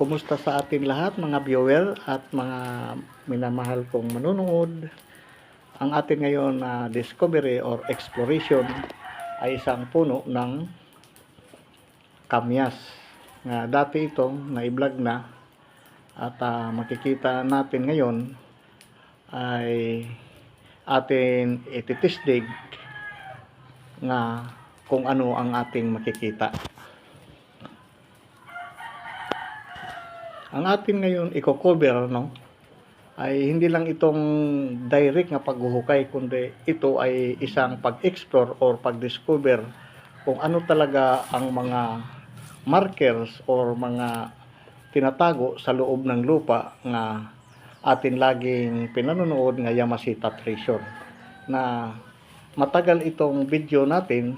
Kumusta sa atin lahat mga viewer at mga minamahal kong manunood. Ang atin ngayon na discovery or exploration ay isang puno ng kamyas. Dati itong na-vlog na at makikita natin ngayon ay atin ititisdig nga kung ano ang ating makikita. Ang atin ngayon i-cover ay hindi lang itong direct na paghuhukay, kundi ito ay isang pag-explore or pag-discover kung ano talaga ang mga markers or mga tinatago sa loob ng lupa na atin laging pinanonood nga Yamashita Treasure. Na matagal itong video natin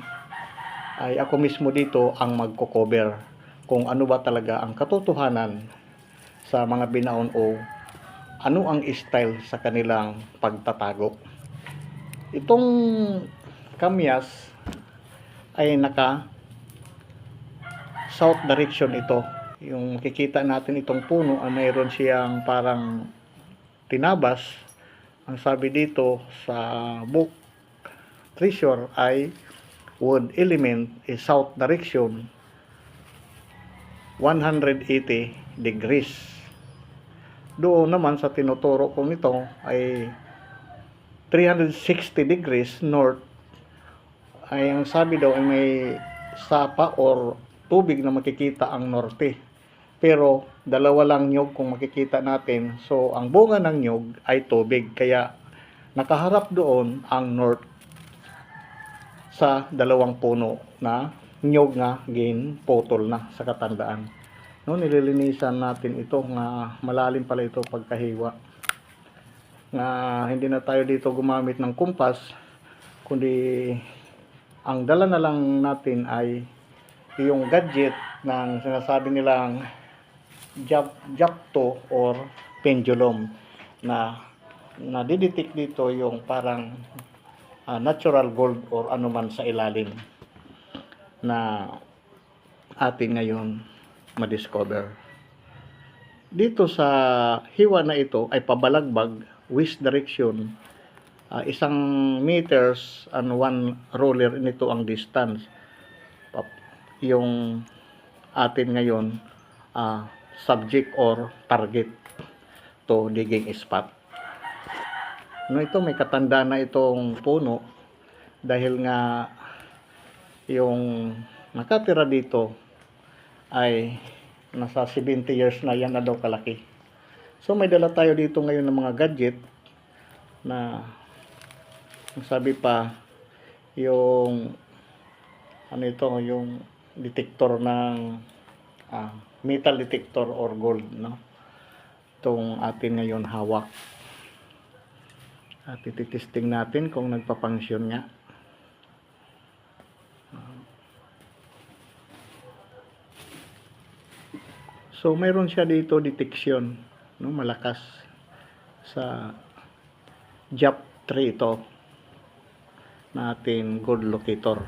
ay ako mismo dito ang magko-cover kung ano ba talaga ang katotohanan sa mga binaon o ano ang style sa kanilang pagtatago. Itong kamyas ay naka south direction ito. Yung makikita natin itong puno ay mayroon siyang parang tinabas. Ang sabi dito sa book treasure ay wood element is south direction 180 degrees. Doon naman sa tinuturo ko nito ay 360 degrees north. Ay ang sabi daw ay may sapa or tubig na makikita ang norte. Pero dalawa lang nyog kung makikita natin. So ang bunga ng nyog ay tubig. Kaya nakaharap doon ang north sa dalawang puno na nyog nga ginputol na sa katandaan. Nililinisan natin ito nga malalim pala ito pagkahiwa. Hindi na tayo dito gumamit ng kumpas, kundi ang dala na lang natin ay yung gadget ng sinasabi nilang japto or pendulum na nadidetect dito yung parang natural gold or anuman sa ilalim na atin ngayon ma-discover. Dito sa hiwa na ito ay pabalagbag west direction, 1 meters and 1 roller nito ang distance. Yung atin ngayon subject or target to digging spot. Ito may katanda na itong puno dahil nga yung nakatira dito ay nasa 70 years na yan na daw kalaki. So may dala tayo dito ngayon ng mga gadget na sabi pa yung yung detector ng metal detector or gold itong atin ngayon hawak. At ititesting natin kung nagpa-function nga. So mayroon siya dito detection, malakas sa JAP3 ito natin gold locator.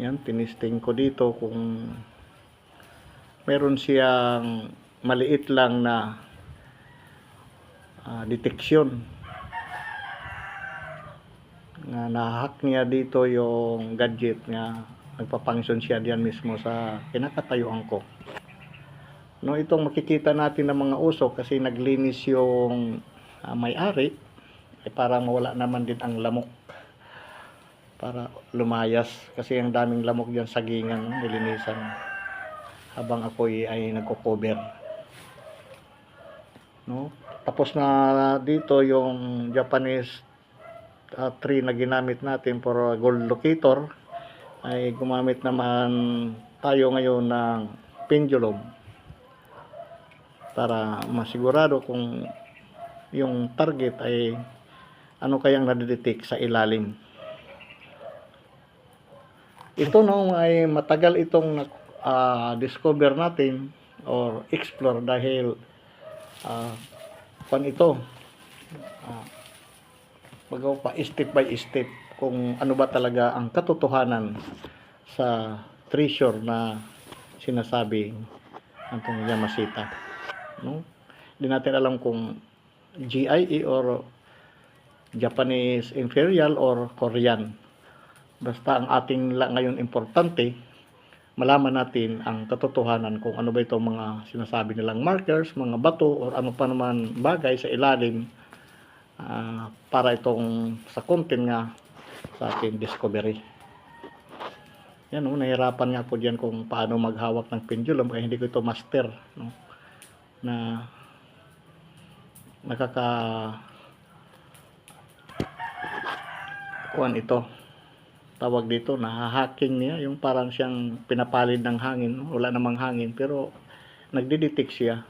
Yan, tinisting ko dito kung mayroon siyang maliit lang na detection. Nahack niya dito yung gadget niya. Nagpa-function siya diyan mismo sa kinakatayuan ko. Itong makikita natin ng mga usok kasi naglinis yung may-ari para mawala naman din ang lamok. Para lumayas kasi ang daming lamok diyan sa gingan, nilinisan habang ako ay nagko-cover. Tapos na dito yung Japanese tree na ginamit natin for gold locator. Ay gumamit naman tayo ngayon ng pendulum para masigurado kung yung target ay ano kayang nadidetect sa ilalim. Ito ay matagal itong discover natin or explore dahil ito magawa pa step by step kung ano ba talaga ang katotohanan sa treasure na sinasabing Itong Yamashita, no? Hindi natin alam kung GIE or Japanese Imperial or Korean. Basta ang ating ngayon importante, malaman natin ang katotohanan kung ano ba itong mga sinasabi nilang markers, mga bato, or ano pa naman bagay sa ilalim para itong sa content nga sa ating discovery. Yan, nahirapan nga po diyan kung paano maghawak ng pendulum kaya hindi ko ito master, no? Na kuan ito tawag dito, nahahaking niya, yung parang siyang pinapalid ng hangin, no? Wala namang hangin pero nagdidetect siya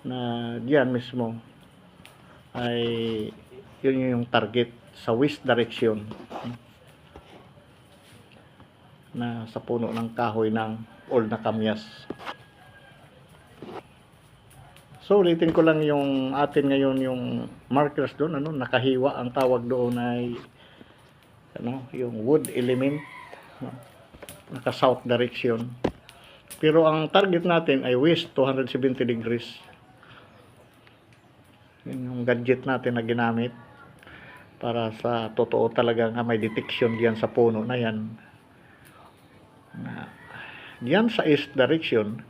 na diyan mismo ay yun yung target sa west direction na sa puno ng kahoy ng old na kamyas. So ulitin ko lang yung atin ngayon yung markers doon, nakahiwa, ang tawag doon ay yung wood element, naka south direction, pero ang target natin ay west 270 degrees. Yun yung gadget natin na ginamit para sa totoo talaga nga may detection diyan sa puno na yan. Diyan sa east direction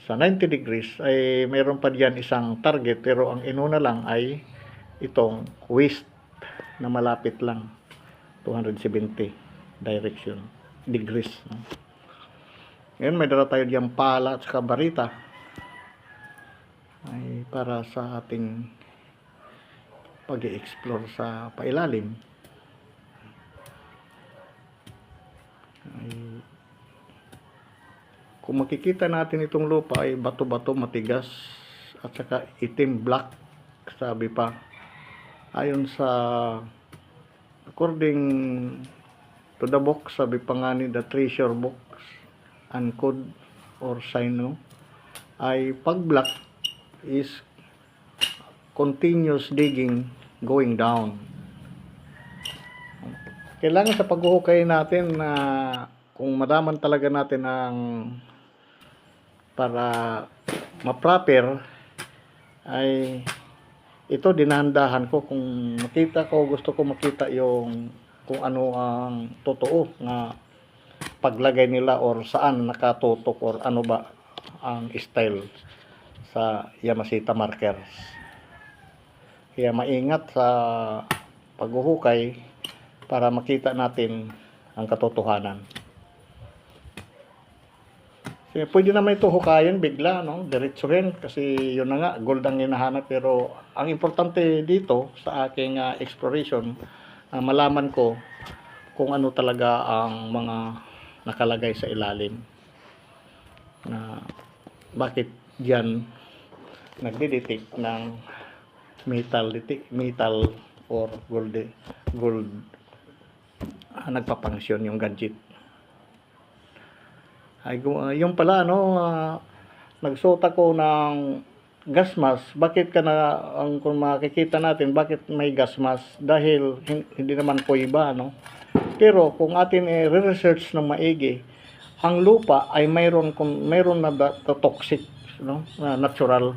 sa 90 degrees ay mayroon pa diyan isang target, pero ang inuna lang ay itong west na malapit lang 270 direction degrees, no? Ngayon may dala tayo diyan pala at saka barita ay para sa ating pag-i-explore sa pailalim. Ay, kung makikita natin itong lupa ay bato-bato matigas at saka itim black, sabi pa ayon sa according to the book, sabi pa nga ni the treasure box and code or sign, no? Ay pag black is continuous digging going down. Kailangan sa paghuhukay natin na kung madaman talaga natin ang para ma-proper ay ito dinahandahan ko. Kung makita ko, gusto ko makita yung kung ano ang totoo nga paglagay nila or saan nakatutok or ano ba ang style sa Yamashita markers. Kaya maingat sa paghuhukay para makita natin ang katotohanan. Kaya pwede naman ito hukayin bigla, no? Diretsuhin kasi yun na nga, gold ang hinahanap. Pero ang importante dito sa aking exploration, malaman ko kung ano talaga ang mga nakalagay sa ilalim, na bakit diyan nagdidetect ng metal or gold nagpapangsyon yung gadget. Ay, yung pala, nagsuot ako ng gas mask. Bakit kung makikita natin, bakit may gas mask? Dahil hindi naman po iba, no? Pero kung atin i-research ng maigi, ang lupa ay mayroon na toxic, no? Na natural,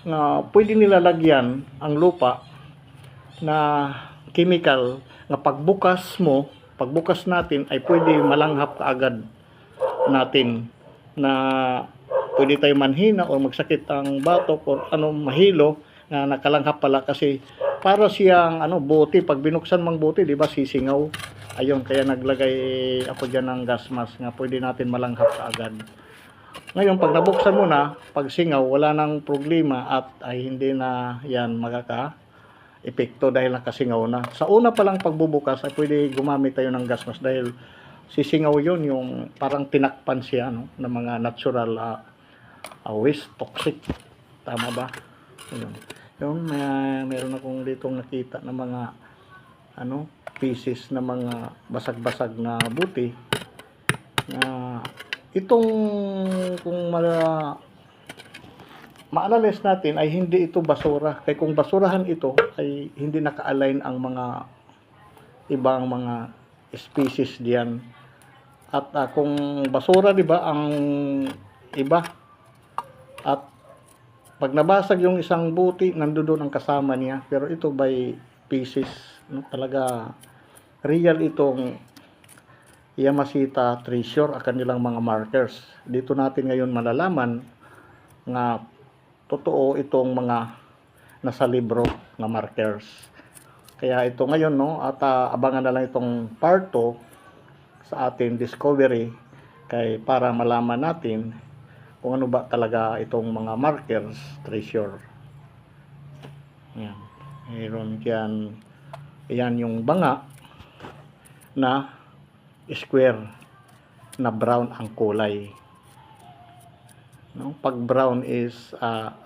na pwede nilalagyan ang lupa na chemical na pagbukas natin ay pwede malanghap kaagad natin, na pwede tayo manhina o magsakit ang batok or mahilo na nakalanghap pala, kasi para siyang buti, pag binuksan mang buti, di ba sisingaw. Ayun, kaya naglagay ako diyan ng gas mask nga pwede natin malanghap kaagad. Ngayon pag nabuksan mo na, pag singaw, wala nang problema at ay hindi na yan epekto dahil nakasingaw na. Sa una pa lang pagbubukas ay pwede gumamit tayo ng gas mask dahil sisingaw yun, yung parang tinakpan siya, no, ng mga natural waste, toxic. Tama ba? Yun, meron akong ditong nakita na mga pieces na mga basag-basag na buti na itong kung ma-analyze natin ay hindi ito basura. Kaya kung basurahan ito ay hindi naka-align ang mga ibang mga species diyan. At kung basura, di ba, ang iba At pag nabasag yung isang buti, nandoon ang kasama niya. Pero ito by pieces, no? Talaga real itong Yamashita Treasure, ang kanilang mga markers. Dito natin ngayon malalaman nga totoo itong mga nasa libro na markers. Kaya ito ngayon, no, at abangan na lang itong part 2 sa ating discovery kay para malaman natin kung ano ba talaga itong mga markers treasure. Yan. Mayroon yan. Yan yung banga na square na brown ang kulay. No? Pag brown is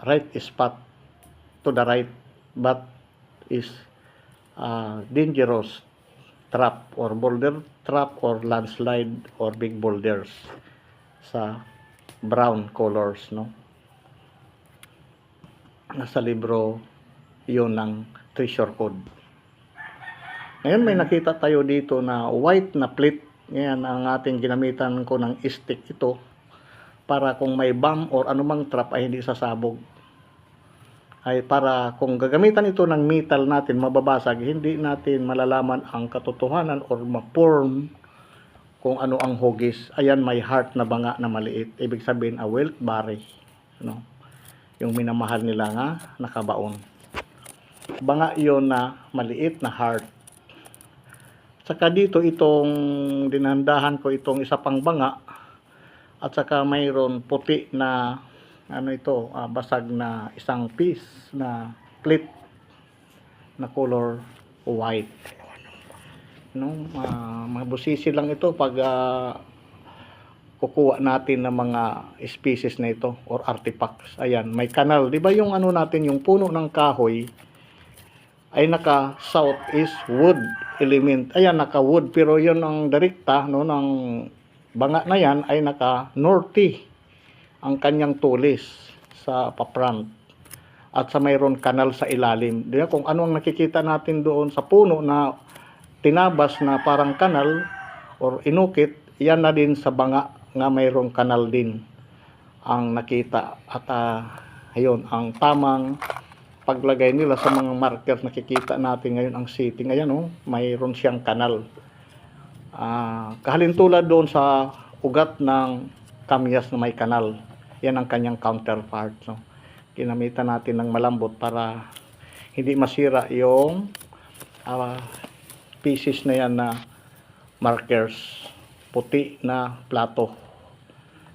right spot to the right, but is dangerous trap or boulder trap or landslide or big boulders sa brown colors, no? Nasa libro yun ng treasure code. Ngayon may nakita tayo dito na white na plate. Ngayon ang ating ginamitan ko ng stick ito para kung may bomb or anumang trap ay hindi sasabog. Ay para kung gagamitan ito ng metal natin mababasag, hindi natin malalaman ang katotohanan or ma-form kung ano ang hugis. Ayan, may heart na banga na maliit. Ibig sabihin a welt berry, no? Yung minamahal nila nga nakabaon. Banga yon na maliit na heart. Saka dito itong dinandahan ko itong isa pang banga at saka mayroon puti na ano ito, basag na isang piece na plate na color white. No, mabusisi lang ito pag kukuha natin ng mga species na ito or artifacts. Ayan, may kanal. 'Di ba yung ano natin, yung puno ng kahoy ay naka southeast wood element. Ayan, naka wood, pero yun ang direkta, no, ng banga na yan ay naka north ang kanyang tulis sa paprant at sa mayroon kanal sa ilalim. Diba, kung ano ang nakikita natin doon sa puno na tinabas na parang kanal or inukit, yan na din sa banga nga mayroong kanal din ang nakita. At ayun, ang tamang paglagay nila sa mga markers nakikita natin ngayon ang setting. Ayan, oh, mayroon siyang kanal. Kahalintulad doon sa ugat ng kamyas na may kanal. Yan ang kanyang counterpart. No? Ginamitan natin ng malambot para hindi masira yung pieces na yan na markers. Puti na plato.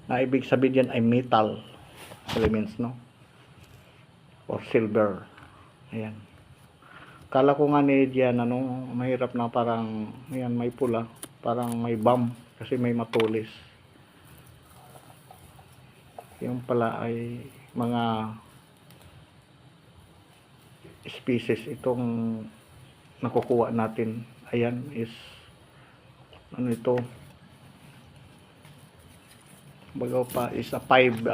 Na ibig sabihin yan ay metal elements, no? Or silver. Ayan. Kala ko nga ni diyan ano, mahirap na parang ayan, may pula, parang may bomb kasi may matulis. Yung pala ay mga species itong nakukuha natin. Ayan is ano ito, bagaw pa is a 5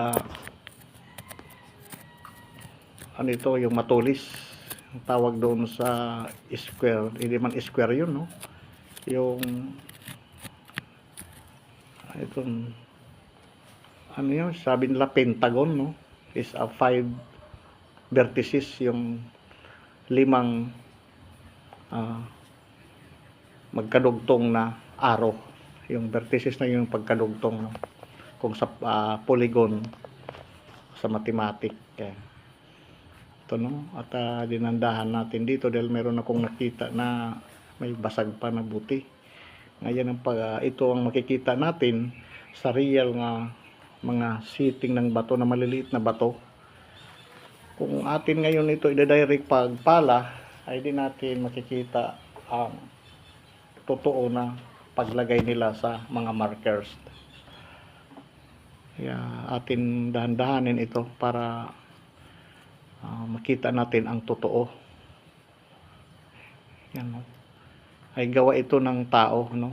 ano ito, yung matulis ang tawag doon sa square. Hindi man square yun, no? Yung itong ano yun, sabi nila pentagon, no? Is a 5 vertices, yung 5 magkadugtong na arrow. Yung vertices na yung pagkadugtong, no? Kung sa polygon sa mathematics. Ito, no? At dinandahan natin dito dahil meron akong nakita na may basag pa na buti. Ngayon ang ito ang makikita natin sa real nga mga setting ng bato na maliliit na bato. Kung atin ngayon ito i-direct pagpala, ay di natin makikita ang totoo na paglagay nila sa mga markers. Kaya atin dahan-dahanin ito para makita natin ang totoo. Yan, no? Ay gawa ito ng tao, no?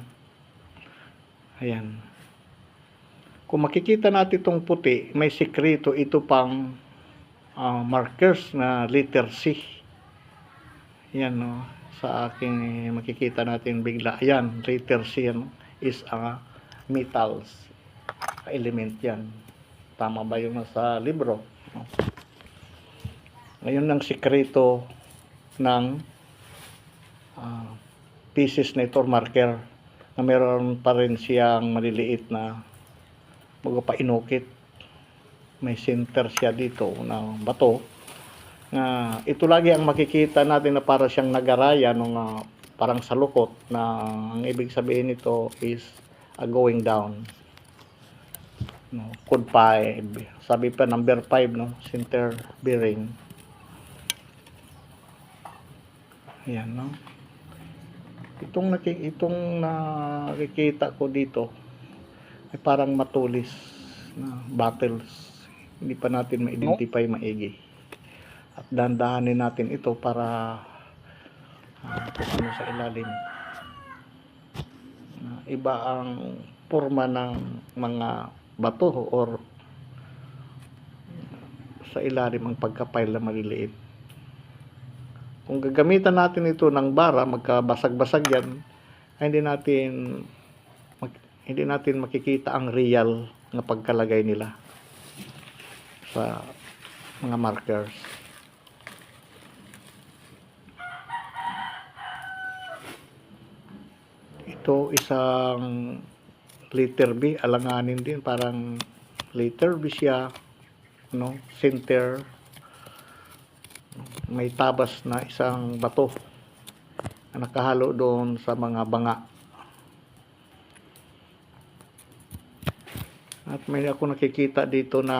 Ayan. Kung makikita natin itong puti, may sikreto ito pang markers na letter C. Yan, no? Sa aking makikita natin bigla. Ayan, letter C yan, is metals element yan. Tama ba yung nasa libro? No? Ngayon ang sikreto ng pieces na ito, marker, na meron pa rin siyang maliliit na magpainukit. May center siya dito na bato. Ito lagi ang makikita natin na para siyang nagaraya nung parang salukot, na ang ibig sabihin nito is going down. No, code 5. Sabi pa number 5, no, center bearing. Ayan, no. Itong nakikita ko dito ay parang matulis na bottles. Hindi pa natin ma-identify maigi. At dandahanin natin ito para ano sa ilalim. Iba ang forma ng mga bato or sa ilalim ang pagkapile na maliliit. Kung gagamitan natin ito ng bara, magkabasag-basag yan, ay hindi natin makikita ang real na pagkalagay nila sa mga markers. Ito isang letter B, alanganin din, parang letter B siya, no, center. May tabas na isang bato na nakahalo doon sa mga banga. At may ako nakikita dito na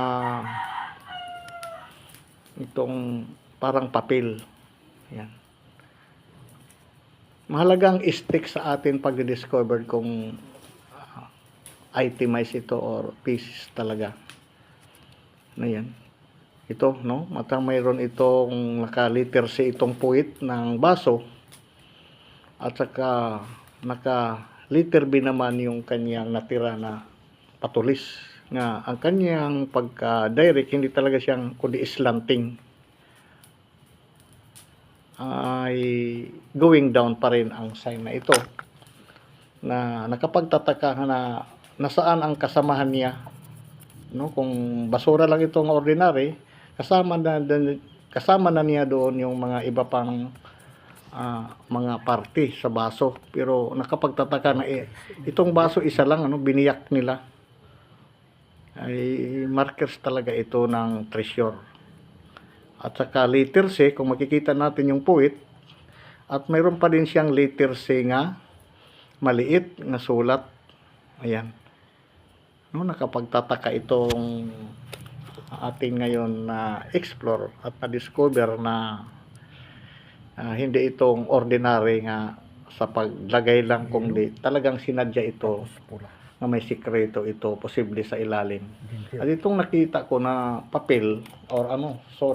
itong parang papel. Yan. Mahalagang stick sa atin pag-discover kung itemize ito or pieces talaga. Na yan. Ito, no? Matang mayroon itong naka-letter C itong puwit ng baso. At saka naka-letter B naman yung kanyang natira na patulis. Nga ang kanyang pagka-direct, hindi talaga siyang kundi slanting. Ay going down pa rin ang sign na ito. Na nakapagtataka na nasaan ang kasamahan niya. No? Kung basura lang itong ordinary, kasama na niya doon yung mga iba pang mga parte sa baso. Pero nakapagtataka na itong baso isa lang, ano, biniyak nila. Ay markers talaga ito ng treasure. At saka letter C, kung makikita natin yung puwit, at mayroon pa din siyang letter C nga maliit na sulat. Ayan. No, nakapagtataka itong ating ngayon na explore at na-discover na hindi itong ordinary nga sa paglagay lang, kundi talagang sinadya ito na may sikreto ito, posible sa ilalim. At itong nakita ko na papel or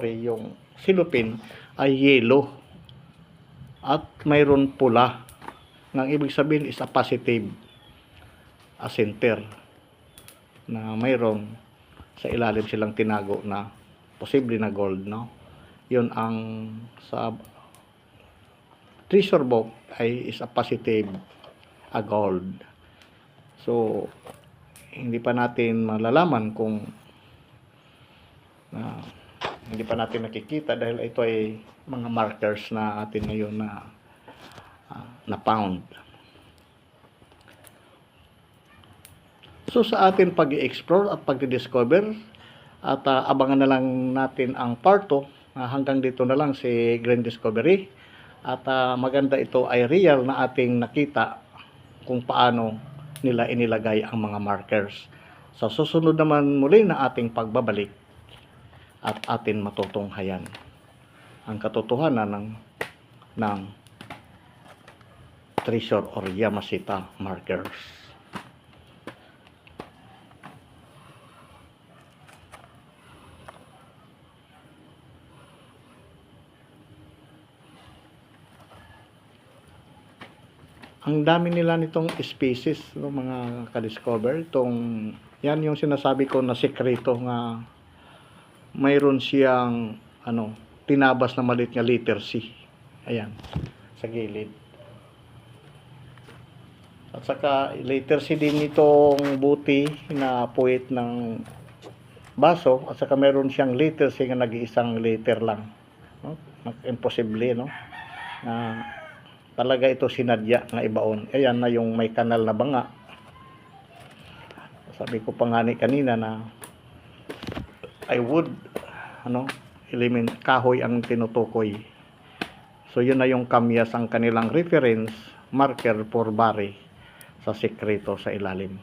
yung silupin ay yellow at mayroon pula. Nang ibig sabihin is a positive, a center, na mayroon sa ilalim silang tinago na posible na gold, no? Yun ang sa treasure box ay is a positive, a gold. So hindi pa natin malalaman kung hindi pa natin nakikita dahil ito ay mga markers na atin ngayon na found. So sa atin pag-i-explore at pag-discover at abangan na lang natin ang part 2. Hanggang dito na lang si Grand Discovery. At maganda ito ay real na ating nakita kung paano nila inilagay ang mga markers. Sa susunod naman muli na ating pagbabalik at atin matutunghayan ang katotohanan ng treasure or Yamashita markers. Ang dami nila nitong species, no, mga ka-discover. Yan yung sinasabi ko na sekreto nga mayroon siyang tinabas na maliit nga letter C. Ayan, sa gilid. At saka letter C din itong buti na puwit ng baso at saka meron siyang liter siya nag-iisang liter lang, no? Imposible, no, na talaga ito sinadya na ibaon. Ayan na yung may kanal na banga. Sabi ko pa nga ni kanina na I would element kahoy ang tinutukoy. So yun na yung kamyas ang kanilang reference marker for bari sa sekreto sa ilalim.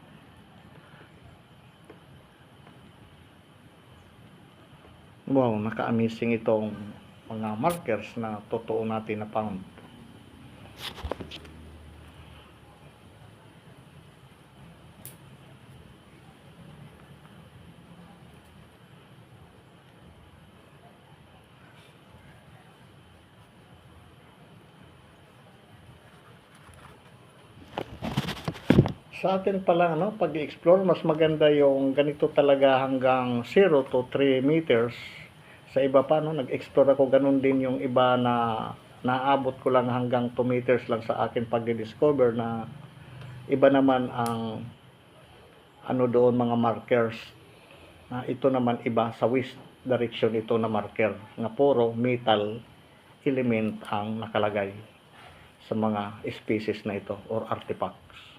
Wow, naka-amazing itong mga markers na totoo natin na found. Sa atin pala, pag-explore, mas maganda yung ganito talaga hanggang 0 to 3 meters. Sa iba pa, nag-explore ako, ganun din yung iba na naabot ko lang hanggang 2 meters lang sa akin pag-discover na iba naman ang doon mga markers. Ito naman iba sa west direction ito na marker na puro metal element ang nakalagay sa mga species na ito or artifacts.